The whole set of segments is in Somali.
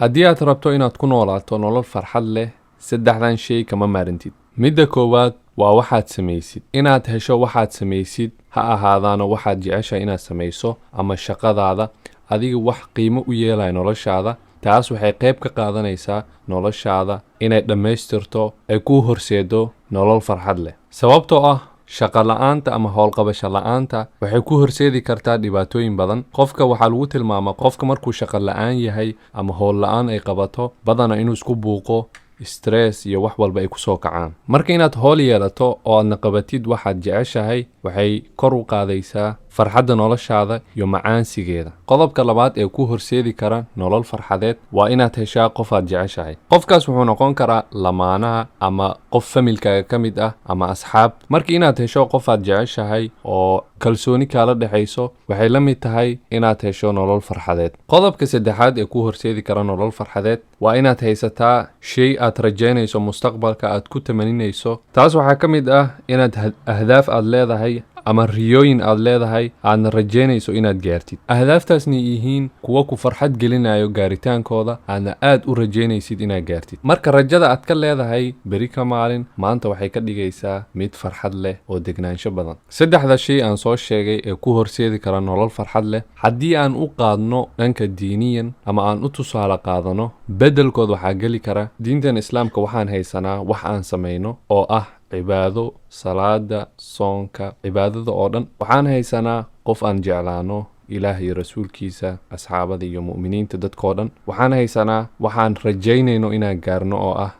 haddii aad rabto inaad ku noolaato nolol farxad leh saddexdan shay kama maarantid. midda koowaad waa waxaad samaysid. inaad hesho waxaad samaysid, ha ahaadaana waxaad jeceshahay inaad samayso ama shaqadaada adiga wax qiimo u yeelaya noloshaada. taas waxay qayb ka qaadanaysaa noloshaada inay dhammaystirto ay kuu horseedo nolol farxad leh. sababtoo ah shaqo la'aanta ama howlqabasho la'aanta waxay ku horseedi kartaa dhibaatooyin badan. qofka waxaa lagu tilmaamaa qofka markuu shaqo la'aan yahay ama howl la'aan ay qabato badana inuu isku buuqo, stress iyo wax walba ay ku soo kacaan. marka inaad howl yeelato oo aadna qabatid waxaad jeceshahay waxay kor u qaadaysaa farxadda noloshaada iyo macaansigeeda. qodobka labaad ee ku horseedi kara nolol farxadeed waa inaad heshaa qof aad jeceshahay. qofkaas wuxuu noqon karaa lamaanaha ama qof familkaaga ka mid ah ama asxaab. marka inaad hesho qof aad jeceshahay oo kalsooni kaala dhexayso waxay la mid tahay inaad hesho nolol farxadeed. qodobka saddexaad ee ku horseedi kara nolol farxadeed waa inaad haysataa shay aad rajaynayso mustaqbalka aad ku tamaninayso. taas waxaa ka mid ah inaad ahdaaf aad leedahay ama riyooyin aad leedahay aadna rajaynayso inaad gaartid. ahdaaftaasna yihiin kuwa ku farxad gelinayo gaaritaankooda aadna aad u rajaynaysid inaad gaartid. marka rajada aad ka leedahay beri ka maalin maanta waxay ka dhigaysaa mid farxad leh oo degnaansho badan. saddexda shay aan soo sheegay ee ku horseedi kara nolol farxad leh haddii aan u qaadno dhanka diiniyan ama aan u tusaale qaadano beddelkood waxaa geli kara diintan islaamka. waxaan haysanaa wax aan samayno oo ah cibaado, salaada, soonka, cibaadada oo dhan. waxaan haysanaa qof aan jeclaano, ilaah iyo rasuulkiisa, asxaabada iyo mu'miniinta dadkoo dhan. waxaan haysanaa waxaan rajaynayno inaan gaarno oo ah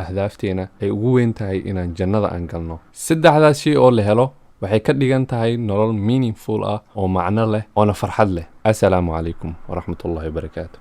ahdaafteena ay ugu weyn tahay inaan jannada aan galno. saddexdaas shay oo la helo waxay ka dhigan tahay nolol meaningful ah oo macno leh oona farxad leh. assalaamu calaykum waraxmatullahi wabarakaatu.